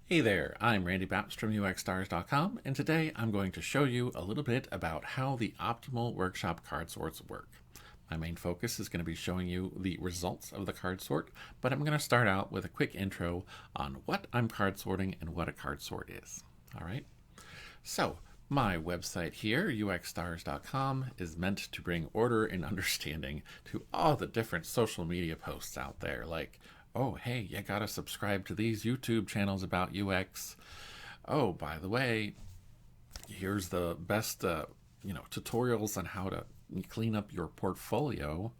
Hey there, I'm Randy Baps from UXstars.com, and today I'm going to show you a little bit about how the optimal workshop card sorts work. My main focus is going to be showing you the results of the card sort, but I'm going to start out with a quick intro on what I'm card sorting and what a card sort is. All right, so my website here, UXstars.com, is meant to bring order and understanding to all the different social media posts out there, like, oh, hey, you gotta subscribe to these YouTube channels about UX. Oh, by the way, here's the best, tutorials on how to clean up your portfolio.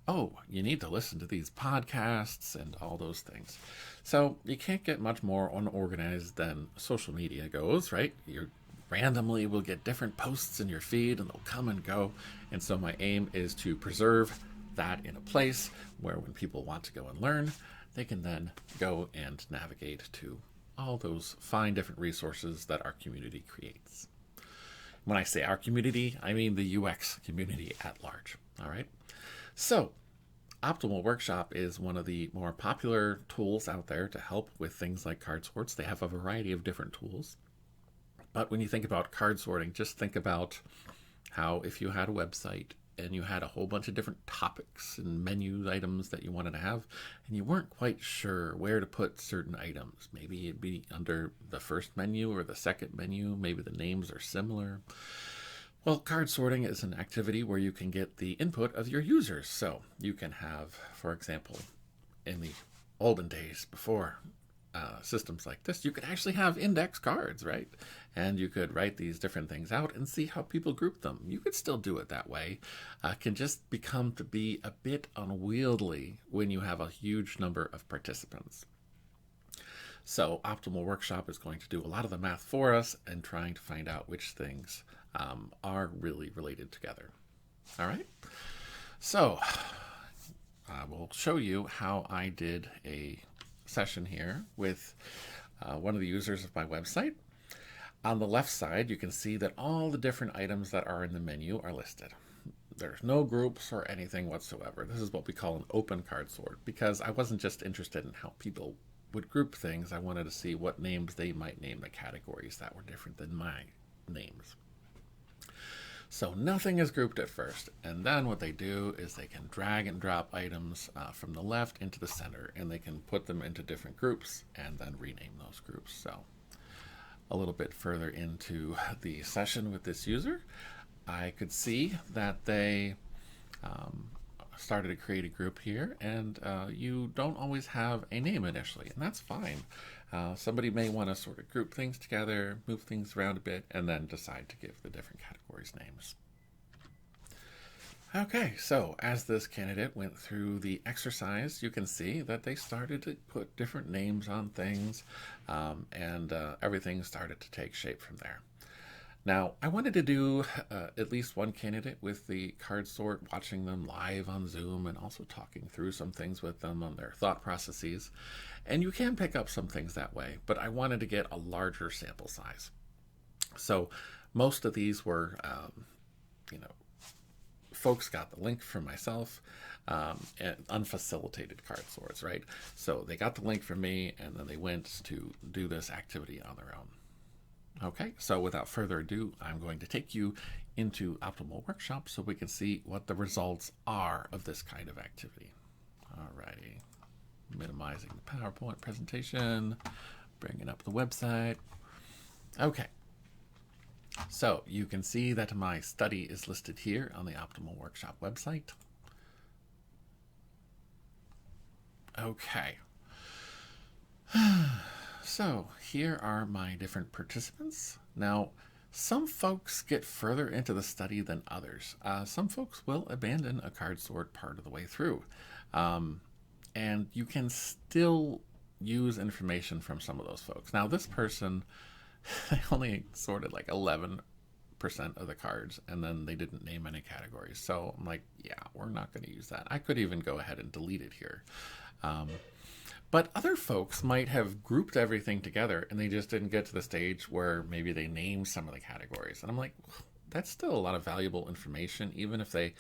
Oh, you need to listen to these podcasts and all those things. So you can't get much more unorganized than social media goes, right? You randomly will get different posts in your feed and they'll come and go. And so my aim is to preserve that in a place where when people want to go and learn, they can then go and navigate to all those fine different resources that our community creates. When I say our community, I mean the UX community at large. All right. So, Optimal Workshop is one of the more popular tools out there to help with things like card sorts. They have a variety of different tools. But when you think about card sorting, just think about how if you had a website and you had a whole bunch of different topics and menu items that you wanted to have, and you weren't quite sure where to put certain items. Maybe it'd be under the first menu or the second menu. Maybe the names are similar. Well, card sorting is an activity where you can get the input of your users. So you can have, for example, in the olden days before systems like this, you could actually have index cards, right? And you could write these different things out and see how people group them. You could still do it that way. Can just become to be a bit unwieldy when you have a huge number of participants. So Optimal Workshop is going to do a lot of the math for us and trying to find out which things are really related together. All right. So I will show you how I did a session here with one of the users of my website. On the left side, you can see that all the different items that are in the menu are listed. There's no groups or anything whatsoever. This is what we call an open card sort, because I wasn't just interested in how people would group things. I wanted to see what names they might name the categories that were different than my names. So nothing is grouped at first, and then what they do is they can drag and drop items from the left into the center, and they can put them into different groups and then rename those groups. So a little bit further into the session with this user, I could see that they started to create a group here, and you don't always have a name initially, and that's fine. Somebody may want to sort of group things together, move things around a bit, and then decide to give the different categories names. Okay, so as this candidate went through the exercise, you can see that they started to put different names on things, and everything started to take shape from there. Now, I wanted to do at least one candidate with the card sort, watching them live on Zoom and also talking through some things with them on their thought processes. And you can pick up some things that way, but I wanted to get a larger sample size. So most of these were, folks got the link from myself, and unfacilitated card sorts, right? So they got the link from me, and then they went to do this activity on their own. Okay, so without further ado, I'm going to take you into Optimal Workshop so we can see what the results are of this kind of activity. Alrighty, minimizing the PowerPoint presentation, bringing up the website. Okay, so you can see that my study is listed here on the Optimal Workshop website. Okay. So here are my different participants. Now, some folks get further into the study than others. Some folks will abandon a card sort part of the way through. And you can still use information from some of those folks. Now, this person, they only sorted like 11% of the cards, and then they didn't name any categories. So I'm like, yeah, we're not going to use that. I could even go ahead and delete it here. But other folks might have grouped everything together and they just didn't get to the stage where maybe they named some of the categories. And I'm like, that's still a lot of valuable information, even if they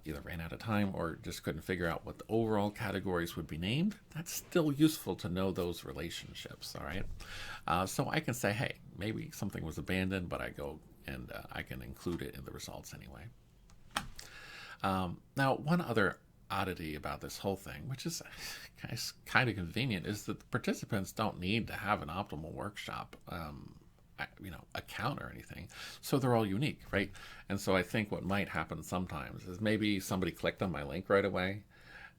either ran out of time or just couldn't figure out what the overall categories would be named, that's still useful to know those relationships, all right? So I can say, hey, maybe something was abandoned, but I go and I can include it in the results anyway. Now, one other oddity about this whole thing, which is kind of convenient, is that the participants don't need to have an optimal workshop account or anything, so they're all unique, right? And so I think what might happen sometimes is maybe somebody clicked on my link right away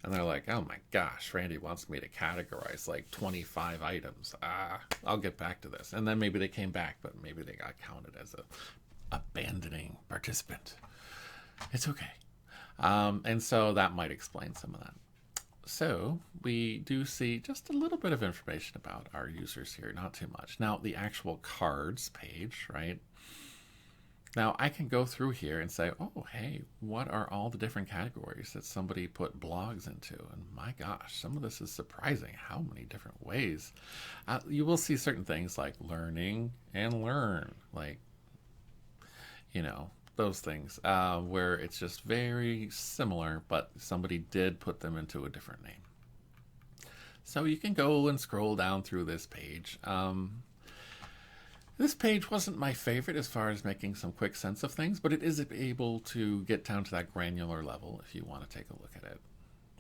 and they're like, oh my gosh, Randy wants me to categorize like 25 items. I'll get back to this. And then maybe they came back, but maybe they got counted as a abandoning participant. It's okay. And so that might explain some of that. So we do see just a little bit of information about our users here, not too much. Now, the actual cards page, right? Now, I can go through here and say, oh, hey, what are all the different categories that somebody put blogs into? And my gosh, some of this is surprising, how many different ways. You will see certain things like learning and learn, like, those things where it's just very similar, but somebody did put them into a different name. So you can go and scroll down through this page. This page wasn't my favorite as far as making some quick sense of things, but it is able to get down to that granular level if you want to take a look at it.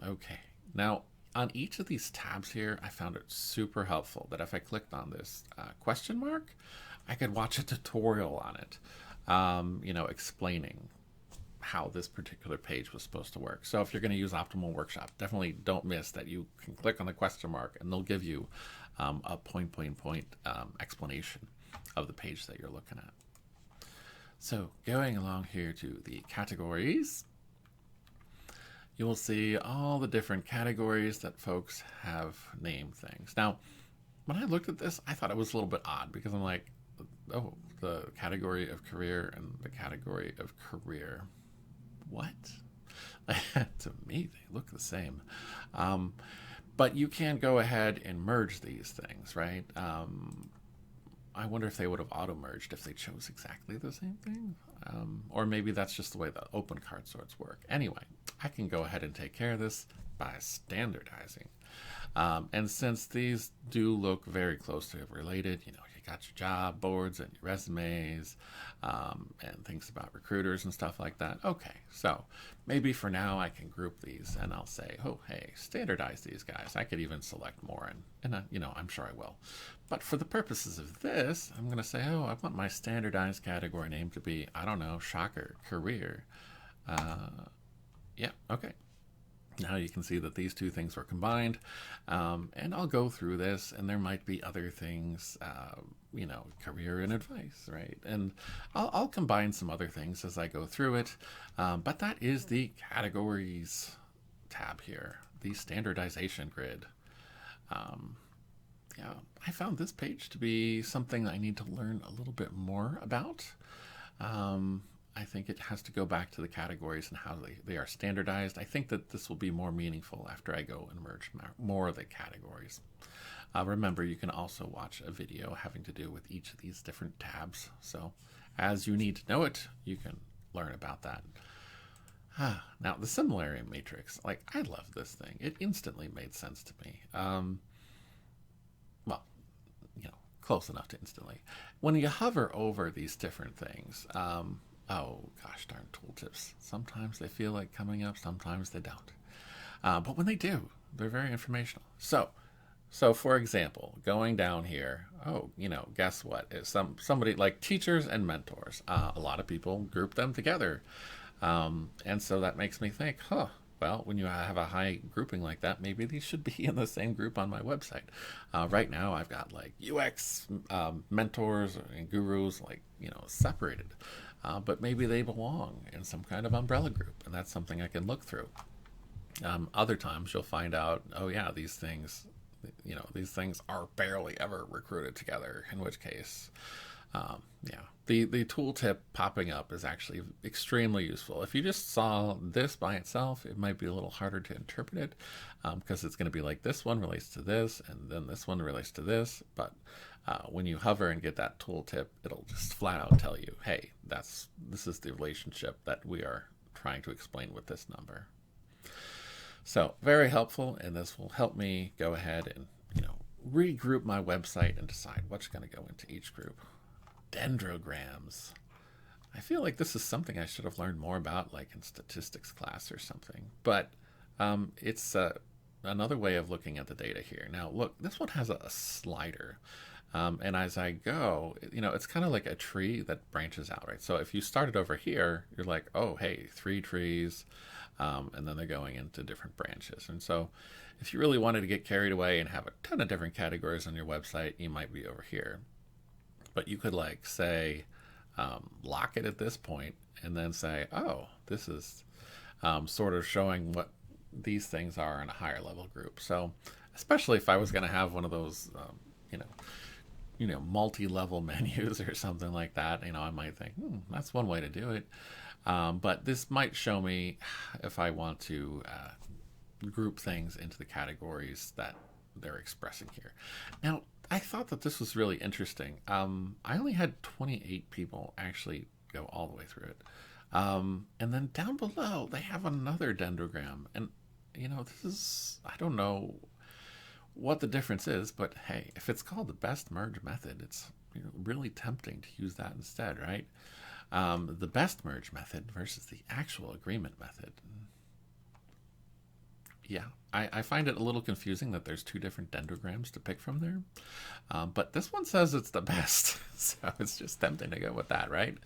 Okay, now on each of these tabs here, I found it super helpful that if I clicked on this question mark, I could watch a tutorial on it. Explaining how this particular page was supposed to work. So if you're going to use Optimal Workshop, definitely don't miss that you can click on the question mark and they'll give you a point explanation of the page that you're looking at. So going along here to the categories, you will see all the different categories that folks have named things. Now, when I looked at this, I thought it was a little bit odd because I'm like, oh, the category of career and the category of career. What? To me, they look the same. But you can go ahead and merge these things, right? I wonder if they would have auto-merged if they chose exactly the same thing. Or maybe that's just the way the open card sorts work. Anyway, I can go ahead and take care of this by standardizing. And since these do look very closely related, you got your job boards and your resumes and things about recruiters and stuff like that. Okay, so maybe for now I can group these and I'll say, oh, hey, standardize these guys. I could even select more and I'm sure I will. But for the purposes of this, I'm going to say, oh, I want my standardized category name to be, I don't know, shocker, career. Yeah, okay. Now you can see that these two things were combined, and I'll go through this, and there might be other things, career and advice, right? And I'll combine some other things as I go through it, but that is the categories tab here, the standardization grid. I found this page to be something I need to learn a little bit more about. I think it has to go back to the categories and how they are standardized. I think that this will be more meaningful after I go and merge more of the categories. Remember, you can also watch a video having to do with each of these different tabs. So as you need to know it, you can learn about that. Now, the similarity matrix, I love this thing. It instantly made sense to me. Close enough to instantly. When you hover over these different things, oh gosh darn tooltips. Sometimes they feel like coming up, sometimes they don't. But when they do, they're very informational. So for example, going down here, guess what? Somebody like teachers and mentors. A lot of people group them together. And so that makes me think, well, when you have a high grouping like that, maybe these should be in the same group on my website. Right now, I've got UX mentors and gurus, separated. But maybe they belong in some kind of umbrella group, and that's something I can look through. Other times, you'll find out, oh yeah, these things are barely ever recruited together, in which case, the tooltip popping up is actually extremely useful. If you just saw this by itself, it might be a little harder to interpret it because it's going to be like this one relates to this and then this one relates to this. But when you hover and get that tooltip, it'll just flat out tell you, hey, this is the relationship that we are trying to explain with this number. So very helpful, and this will help me go ahead and, regroup my website and decide what's going to go into each group. Dendrograms. I feel like this is something I should have learned more about, like in statistics class or something. But it's another way of looking at the data here. Now, look, this one has a slider. And as I go, it's kind of like a tree that branches out, right? So if you started over here, you're like, oh, hey, 3 trees, and then they're going into different branches. And so if you really wanted to get carried away and have a ton of different categories on your website, you might be over here. But you could say, lock it at this point and then say, oh, this is sort of showing what these things are in a higher level group. So especially if I was going to have one of those, multi-level menus or something like that, I might think, that's one way to do it. But this might show me if I want to group things into the categories that they're expressing here. Now, I thought that this was really interesting. I only had 28 people actually go all the way through it. And then down below, they have another dendrogram. And, this is, I don't know what the difference is, but hey, if it's called the best merge method, it's really tempting to use that instead, right? The best merge method versus the actual agreement method. Yeah, I find it a little confusing that there's 2 different dendrograms to pick from there. But this one says it's the best, so it's just tempting to go with that, right?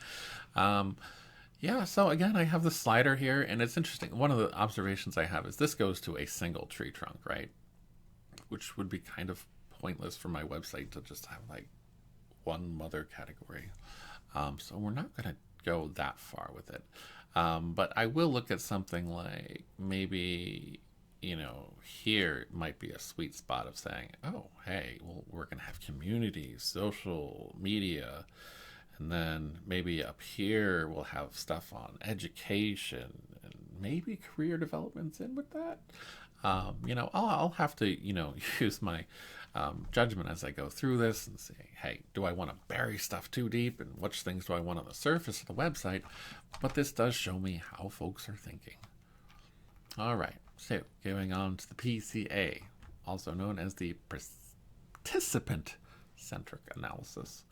Yeah, so again, I have the slider here, and it's interesting. One of the observations I have is this goes to a single tree trunk, right? Which would be kind of pointless for my website to just have one mother category. So we're not going to go that far with it. But I will look at something like maybe, here might be a sweet spot of saying, oh, hey, well, we're going to have communities, social media, and then maybe up here we'll have stuff on education and maybe career developments in with that. I'll have to, use my judgment as I go through this and say, hey, do I want to bury stuff too deep, and which things do I want on the surface of the website? But this does show me how folks are thinking. All right, so going on to the PCA, also known as the participant-centric analysis.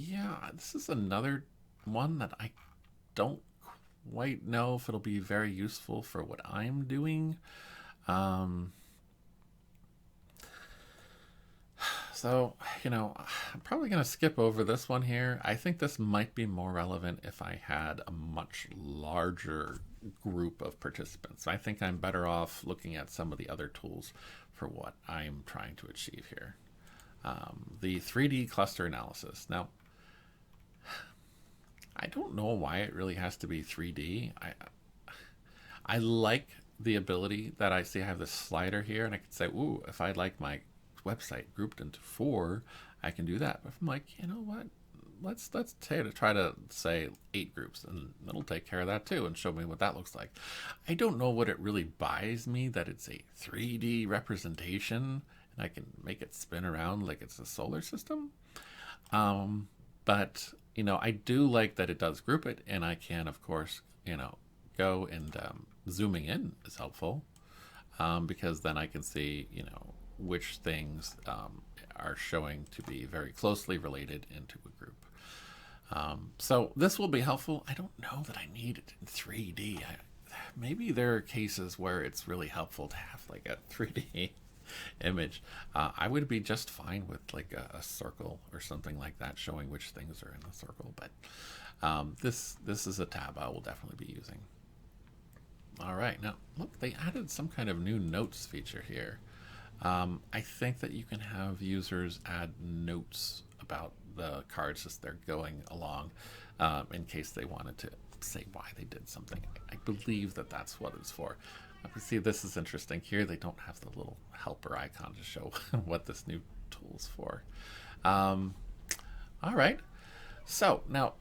Yeah, this is another one that I don't quite know if it'll be very useful for what I'm doing. So, I'm probably going to skip over this one here. I think this might be more relevant if I had a much larger group of participants. I think I'm better off looking at some of the other tools for what I'm trying to achieve here. The 3D cluster analysis. Now, I don't know why it really has to be 3D. I like the ability that I see I have this slider here, and I can say, ooh, if I'd like my website grouped into 4, I can do that. But if I'm like, you know what, let's try to say 8 groups, and it'll take care of that too and show me what that looks like. I don't know what it really buys me that it's a 3D representation and I can make it spin around like it's a solar system. But I do like that it does group it, and I can, of course, go and zooming in is helpful, because then I can see, which things are showing to be very closely related into a group. So this will be helpful. I don't know that I need it in 3D. Maybe there are cases where it's really helpful to have like a 3D image. I would be just fine with like a circle or something like that showing which things are in the circle. But this is a tab I will definitely be using. All right, now look, they added some kind of new notes feature here. I think that you can have users add notes about the cards as they're going along, in case they wanted to say why they did something. I believe that that's what it's for. You see, this is interesting. Here they don't have the little helper icon to show what this new tool is for. All right. So now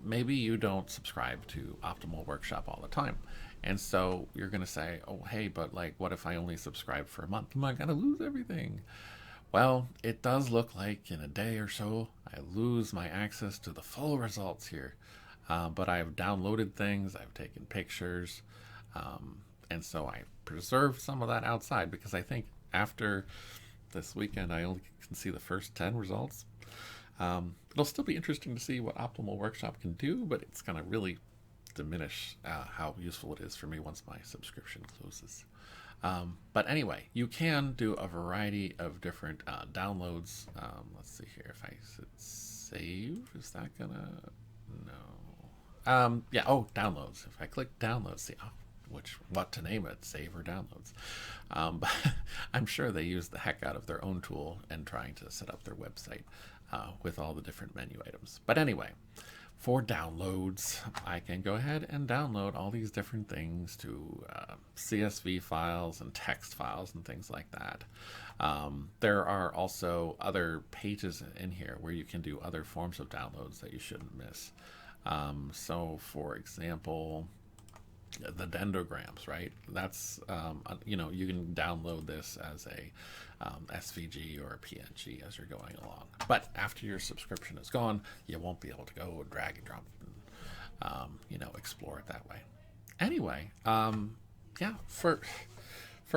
maybe you don't subscribe to Optimal Workshop all the time. And so you're going to say, oh, hey, but like, what if I only subscribe for a month? Am I going to lose everything? Well, it does look like in a day or so, I lose my access to the full results here. But I've downloaded things, I've taken pictures, and so I preserved some of that outside because I think after this weekend I only can see the first 10 results. It'll still be interesting to see what Optimal Workshop can do, but it's going to really diminish how useful it is for me once my subscription closes. But anyway, you can do a variety of different downloads. Let's see here. If I save, is that gonna? No. Yeah. Oh, downloads. If I click downloads, see what to name it, save or downloads. But I'm sure they use the heck out of their own tool and trying to set up their website with all the different menu items. But anyway, for downloads, I can go ahead and download all these different things to CSV files and text files and things like that. There are also other pages in here where you can do other forms of downloads that you shouldn't miss. So, for example, the dendrograms, right? That's you can download this as a SVG or a PNG as you're going along. But after your subscription is gone, you won't be able to go and drag and drop and explore it that way. Anyway, yeah, for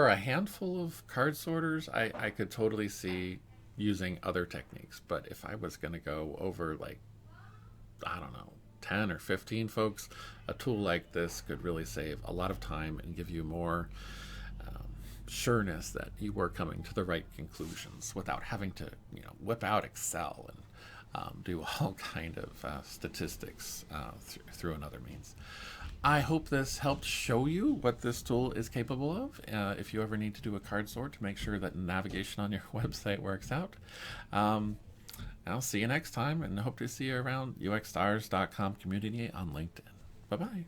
a handful of card sorters, I could totally see using other techniques. But if I was going to go over, like, I don't know, 10 or 15 folks, a tool like this could really save a lot of time and give you more sureness that you were coming to the right conclusions without having to whip out Excel and do all kind of statistics through another means. I hope this helped show you what this tool is capable of if you ever need to do a card sort to make sure that navigation on your website works out. I'll see you next time and hope to see you around UXstars.com community on LinkedIn. Bye-bye.